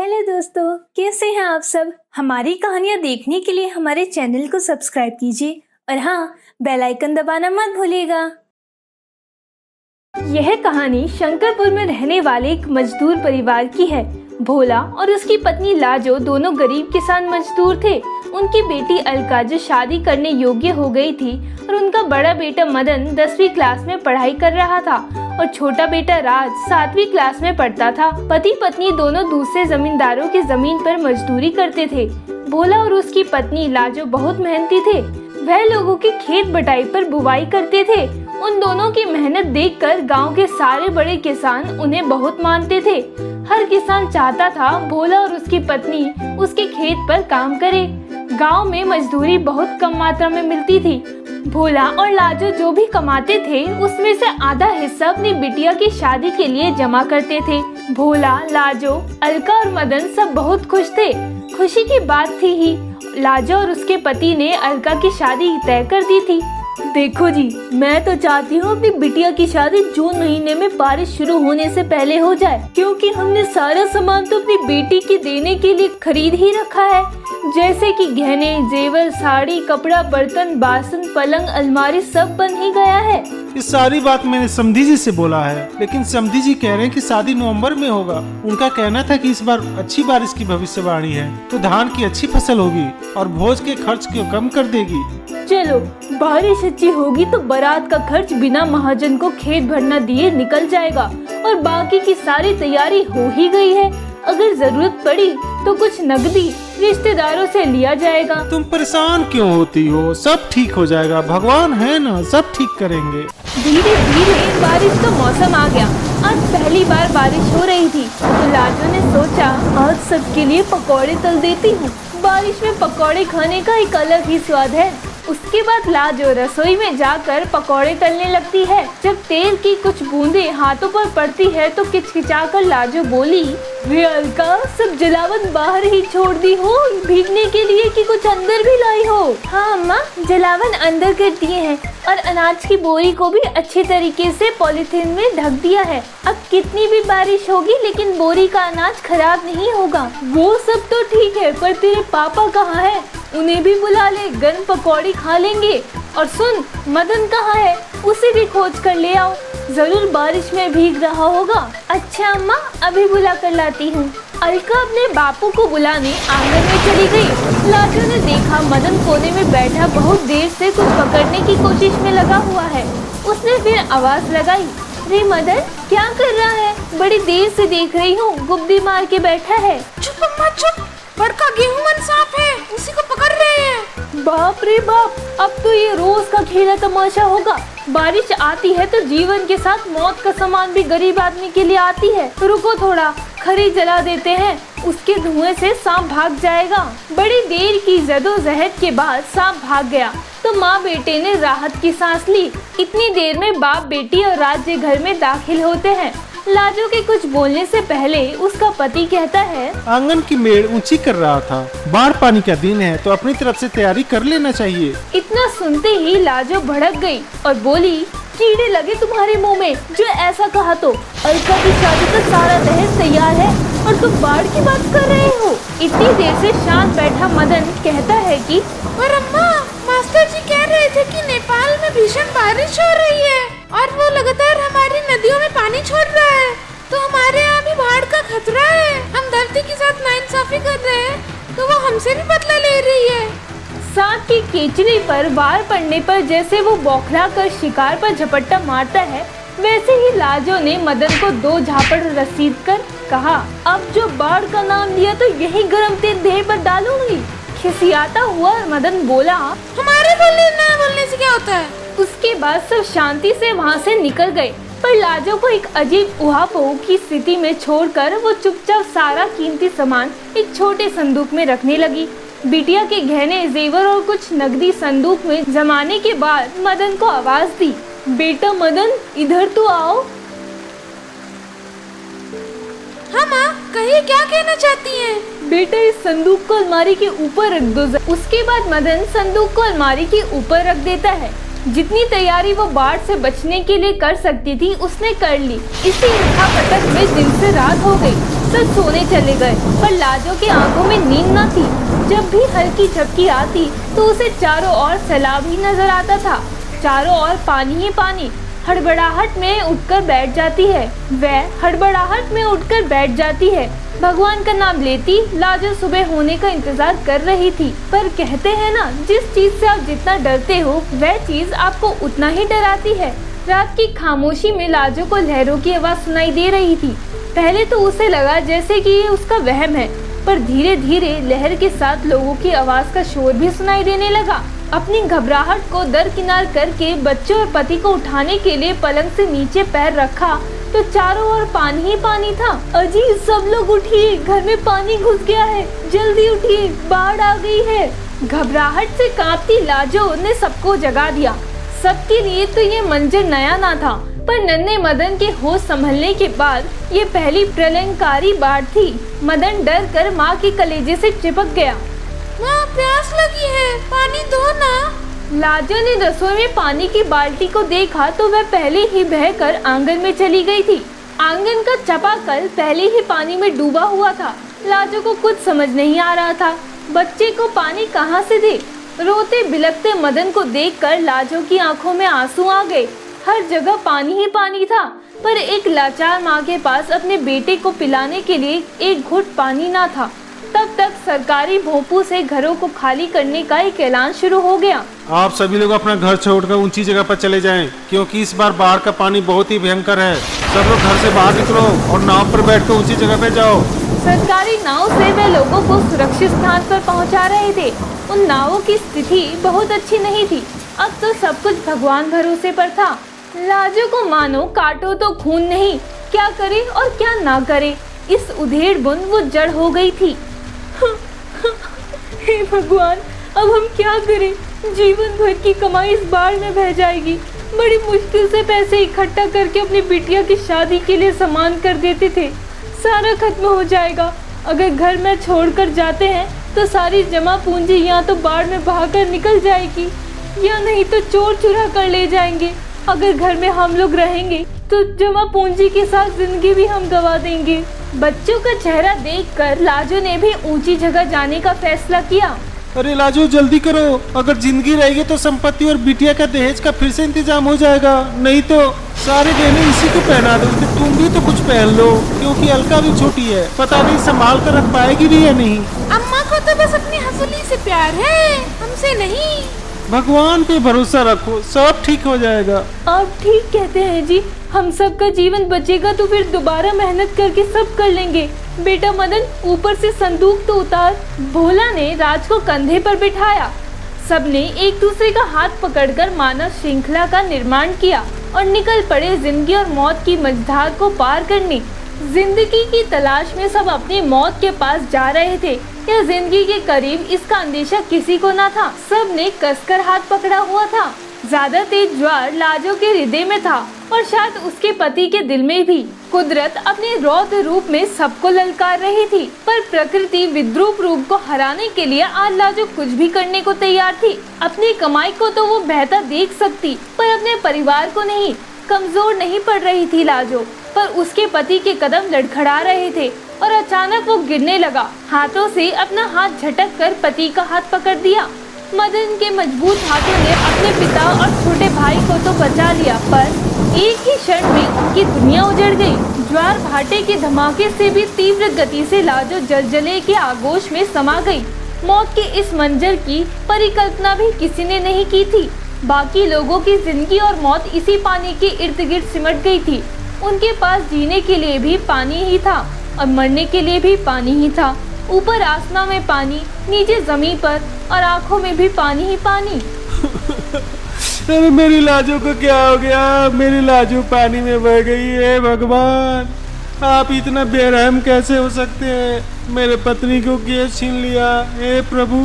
Hello दोस्तों, कैसे हैं आप सब। हमारी कहानियाँ देखने के लिए हमारे चैनल को सब्सक्राइब कीजिए और हाँ, बेल आइकन दबाना मत भूलिएगा। यह कहानी शंकरपुर में रहने वाले एक मजदूर परिवार की है। भोला और उसकी पत्नी लाजो दोनों गरीब किसान मजदूर थे। उनकी बेटी अलका जो शादी करने योग्य हो गई थी और उनका बड़ा बेटा मदन 10वीं क्लास में पढ़ाई कर रहा था और छोटा बेटा राज 7वीं क्लास में पढ़ता था। पति पत्नी दोनों दूसरे जमींदारों की जमीन पर मजदूरी करते थे। भोला और उसकी पत्नी लाजो बहुत मेहनती थे। वह लोगों के खेत बटाई पर बुवाई करते थे। उन दोनों की मेहनत देखकर गांव के सारे बड़े किसान उन्हें बहुत मानते थे। हर किसान चाहता था भोला और उसकी पत्नी उसके खेत पर काम करे। गांव में मजदूरी बहुत कम मात्रा में मिलती थी। भोला और लाजो जो भी कमाते थे उसमें से आधा हिस्सा अपनी बिटिया की शादी के लिए जमा करते थे। भोला, लाजो, अलका और मदन सब बहुत खुश थे। खुशी की बात थी ही लाजो और उसके पति ने अलका की शादी तय कर दी थी। देखो जी, मैं तो चाहती हूँ अपनी बिटिया की शादी जून महीने में बारिश शुरू होने से पहले हो जाए, क्योंकि हमने सारा सामान तो अपनी बेटी के देने के लिए खरीद ही रखा है, जैसे कि गहने, जेवर, साड़ी, कपड़ा, बर्तन, बासन, पलंग, अलमारी सब बन ही गया है। ये सारी बात मैंने समधी जी से बोला है, लेकिन समधी जी कह रहे हैं कि शादी नवंबर में होगा। उनका कहना था कि इस बार अच्छी बारिश की भविष्यवाणी है तो धान की अच्छी फसल होगी और भोज के खर्च को कम कर देगी। चलो, बारिश अच्छी होगी तो बारात का खर्च बिना महाजन को खेत भरना दिए निकल जाएगा और बाकी की सारी तैयारी हो ही गई है। अगर जरूरत पड़ी तो कुछ नकदी रिश्तेदारों से लिया जाएगा। तुम परेशान क्यों होती हो? सब ठीक हो जाएगा, भगवान है ना, सब ठीक करेंगे। धीरे धीरे बारिश का मौसम आ गया। आज पहली बार बारिश हो रही थी तो लाजो ने सोचा आज सबके लिए पकौड़े तल देती हूँ। बारिश में पकौड़े खाने का एक अलग ही स्वाद है। उसके बाद लाजो रसोई में जाकर पकौड़े तलने लगती है। जब तेल की कुछ बूंदें हाथों पर पड़ती है तो किचकिचाकर लाजो बोली, वे अलका, सब जलावन बाहर ही छोड़ दी हो भीगने के लिए कि कुछ अंदर भी लाई हो? हाँ अम्मा, जलावन अंदर कर दिए हैं और अनाज की बोरी को भी अच्छे तरीके से पॉलीथीन में ढक दिया है। अब कितनी भी बारिश होगी लेकिन बोरी का अनाज खराब नहीं होगा। वो सब तो ठीक है, पर तेरे पापा कहाँ है? उन्हें भी बुला ले, गन पकौड़ी खा लेंगे। और सुन, मदन कहाँ है? उसे भी खोज कर ले आओ, जरूर बारिश में भीग रहा होगा। अच्छा अम्मा, अभी बुला कर लाती हूँ। अलका अपने बापू को बुलाने आंगन में चली गई। लाजो ने देखा मदन कोने में बैठा बहुत देर से कुछ पकड़ने की कोशिश में लगा हुआ है। उसने फिर आवाज लगाई, रे मदन, क्या कर रहा है? बड़ी देर से देख रही हूँ, गुब्बी मार के बैठा है। चुप अम्मा चुप, बड़का गेहूं सांप है, उसी को पकड़ रहे हैं। बाप रे बाप, अब तो ये रोज का खेला तमाशा होगा। बारिश आती है तो जीवन के साथ मौत का सामान भी गरीब आदमी के लिए आती है। रुको थोड़ा, खरी जला देते हैं, उसके धुएं से सांप भाग जाएगा। बड़ी देर की जदोजहद के बाद सांप भाग गया तो माँ बेटे ने राहत की सांस ली। इतनी देर में बाप बेटी और राज्य घर में दाखिल होते हैं। लाजो के कुछ बोलने से पहले उसका पति कहता है, आंगन की मेड़ ऊंची कर रहा था, बाढ़ पानी का दिन है तो अपनी तरफ से तैयारी कर लेना चाहिए। इतना सुनते ही लाजो भड़क गई और बोली, कीड़े लगे तुम्हारे मुंह में जो ऐसा कहा तो। अलका की शादी का सारा दहेज तैयार है और तुम बाढ़ की बात कर रहे हो। इतनी देर से शांत बैठा मदन कहता है कि और अम्मा, मास्टर जी कह रहे थे कि नेपाल में भीषण बारिश हो रही है और वो लगातार हमारी नदियों में पानी छोड़ रहा है, तो हमारे यहाँ भी बाढ़ का खतरा है। हम धरती के साथ नाइंसाफी कर रहे हैं तो वो हमसे भी बदला ले रही है। सांप की केचड़ी पर वार पड़ने पर जैसे वो बौखला कर शिकार पर झपट्टा मारता है, वैसे ही लाजो ने मदन को 2 झापड़ रसीद कर कहा, अब जो बाढ़ का नाम लिया तो यही गरम तेल देह पर डालूंगी। खिसियाता हुआ मदन बोला, हमारे बोलने ना बोलने से क्या होता है? उसके बाद सब शांति से वहाँ से निकल गए, पर लाजो को एक अजीब उहापोह की स्थिति में छोड़कर वो चुपचाप सारा कीमती सामान एक छोटे संदूक में रखने लगी। बिटिया के गहने, जेवर और कुछ नकदी संदूक में जमाने के बाद मदन को आवाज दी, बेटा मदन, इधर तो आओ। हाँ माँ, कहिए, क्या कहना चाहती हैं? बेटा, इस संदूक को अलमारी के ऊपर रख दो। उसके बाद मदन संदूक को अलमारी के ऊपर रख देता है। जितनी तैयारी वो बाढ़ से बचने के लिए कर सकती थी उसने कर ली। इसी उठापटक में दिन से रात हो गई। तो सोने चले गए। पर लाजो की आंखों में नींद न थी। जब भी हल्की झपकी आती तो उसे चारों ओर सैलाब ही नजर आता था। चारों ओर पानी ही पानी। हड़बड़ाहट में उठकर बैठ जाती है। भगवान का नाम लेती लाजो सुबह होने का इंतजार कर रही थी। पर कहते हैं ना, जिस चीज से आप जितना डरते हो वह चीज आपको उतना ही डराती है। रात की खामोशी में लाजो को लहरों की आवाज सुनाई दे रही थी। पहले तो उसे लगा जैसे कि ये उसका वहम है, पर धीरे धीरे लहर के साथ लोगों की आवाज का शोर भी सुनाई देने लगा। अपनी घबराहट को दरकिनार करके बच्चों और पति को उठाने के लिए पलंग से नीचे पैर रखा तो चारों ओर पानी ही पानी था। अजी, सब लोग उठिए, घर में पानी घुस गया है, जल्दी उठिए, बाढ़ आ गई है। घबराहट से कांपती लाजो ने सबको जगा दिया। सबके लिए तो ये मंजर नया ना था, पर नन्हे मदन के होश संभलने के बाद ये पहली प्रलयंकारी बाढ़ थी। मदन डर कर माँ के कलेजे से चिपक गया। माँ, प्यास लगी है, पानी दो ना। लाजो ने रसोई में पानी की बाल्टी को देखा तो वह पहले ही बहकर आंगन में चली गई थी। आंगन का चापाकल पहले ही पानी में डूबा हुआ था। लाजो को कुछ समझ नहीं आ रहा था, बच्चे को पानी कहाँ से दे। रोते बिलखते मदन को देखकर लाजो की आंखों में आंसू आ गए। हर जगह पानी ही पानी था, पर एक लाचार माँ के पास अपने बेटे को पिलाने के लिए एक घुट पानी ना था। तब तक सरकारी भोंपू से घरों को खाली करने का एक ऐलान शुरू हो गया। आप सभी लोग अपना घर छोड़कर ऊंची जगह पर चले जाएं, क्योंकि इस बार बाढ़ का पानी बहुत ही भयंकर है। सब लोग घर से बाहर निकलो और नाव पर बैठकर ऊंची जगह पे जाओ। सरकारी नाव से वे लोगों को सुरक्षित स्थान पर पहुंचा रहे थे। उन नावों की स्थिति बहुत अच्छी नहीं थी। अब तो सब कुछ भगवान भरोसे पर था। लाजो को मानो काटो तो खून नहीं, क्या करे और क्या ना करे, इस उधेड़ बुन वो जड़ हो गई थी। हे भगवान, अब हम क्या करें? जीवन भर की कमाई इस बाढ़ में बह जाएगी। बड़ी मुश्किल से पैसे इकट्ठा करके अपनी बिटिया की शादी के लिए सामान कर देते थे, सारा खत्म हो जाएगा। अगर घर में छोड़कर जाते हैं तो सारी जमा पूंजी या तो बाढ़ में बहाकर निकल जाएगी या नहीं तो चोर चुरा कर ले जाएंगे। अगर घर में हम लोग रहेंगे तो जमा पूंजी के साथ जिंदगी भी हम गवा देंगे। बच्चों का चेहरा देखकर लाजो ने भी ऊंची जगह जाने का फैसला किया। अरे लाजो, जल्दी करो, अगर जिंदगी रहेगी तो संपत्ति और बिटिया का दहेज का फिर से इंतजाम हो जाएगा, नहीं तो सारे गहने इसी को पहना दो। फिर तुम भी तो कुछ पहन लो, क्योंकि अलका भी छोटी है, पता नहीं संभाल कर रख पाएगी भी या नहीं। अम्मा को तो बस अपनी हसूली से प्यार है, हमसे नहीं। भगवान पे भरोसा रखो, सब ठीक हो जाएगा। आप ठीक कहते हैं जी, हम सब का जीवन बचेगा तो फिर दोबारा मेहनत करके सब कर लेंगे। बेटा मदन, ऊपर से संदूक तो उतार। भोला ने राज को कंधे पर बिठाया। सबने एक दूसरे का हाथ पकड़कर मानव श्रृंखला का निर्माण किया और निकल पड़े जिंदगी और मौत की मझधार को पार करने। जिंदगी की तलाश में सब अपनी मौत के पास जा रहे थे या जिंदगी के करीब, इसका अंदेशा किसी को न था। सब ने कसकर हाथ पकड़ा हुआ था। ज्यादा तेज ज्वार लाजो के हृदय में था और शायद उसके पति के दिल में भी। कुदरत अपने रौद्र रूप में सबको ललकार रही थी, पर प्रकृति विद्रूप रूप को हराने के लिए आज लाजो कुछ भी करने को तैयार थी। अपनी कमाई को तो वो बेहतर देख सकती, पर अपने परिवार को नहीं। कमजोर नहीं पड़ रही थी लाजो, पर उसके पति के कदम लड़खड़ा रहे थे और अचानक वो गिरने लगा। हाथों से अपना हाथ झटक कर पति का हाथ पकड़ दिया। मदन के मजबूत हाथों ने अपने पिता और छोटे भाई को तो बचा लिया, पर एक ही क्षण में उनकी दुनिया उजड़ गई। ज्वार भाटे के धमाके से भी तीव्र गति से लाजो जलजले के आगोश में समा गई। मौत के इस मंजर की परिकल्पना भी किसी ने नहीं की थी। बाकी लोगों की जिंदगी और मौत इसी पानी के इर्द गिर्द सिमट गई थी। उनके पास जीने के लिए भी पानी ही था और मरने के लिए भी पानी ही था। ऊपर आसमान में पानी, नीचे जमीन पर और आंखों में भी पानी ही पानी। अरे मेरी लाजो को क्या हो गया? मेरी लाजो पानी में बह गई है। भगवान, आप इतना बेरहम कैसे हो सकते हैं? मेरे पत्नी को क्यों छीन लिया? हे प्रभु,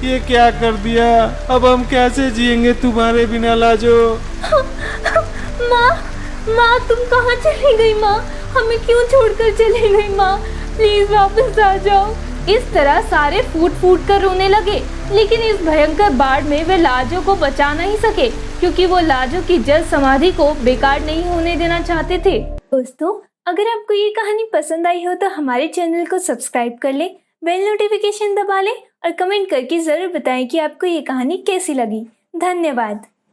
ये क्या कर दिया? अब हम कैसे जिएंगे तुम्हारे बिना लाजो? माँ, तुम कहाँ चली गई? माँ, हमें क्यों छोड़कर चली गई? माँ, प्लीज वापस आ जाओ। इस तरह सारे फूट फूट कर रोने लगे, लेकिन इस भयंकर बाढ़ में वे लाजो को बचा नहीं सके, क्योंकि वो लाजो की जल समाधि को बेकार नहीं होने देना चाहते थे। दोस्तों, अगर आपको ये कहानी पसंद आई हो तो हमारे चैनल को सब्सक्राइब कर लें, बेल नोटिफिकेशन दबा लें और कमेंट करके ज़रूर बताएं कि आपको ये कहानी कैसी लगी। धन्यवाद।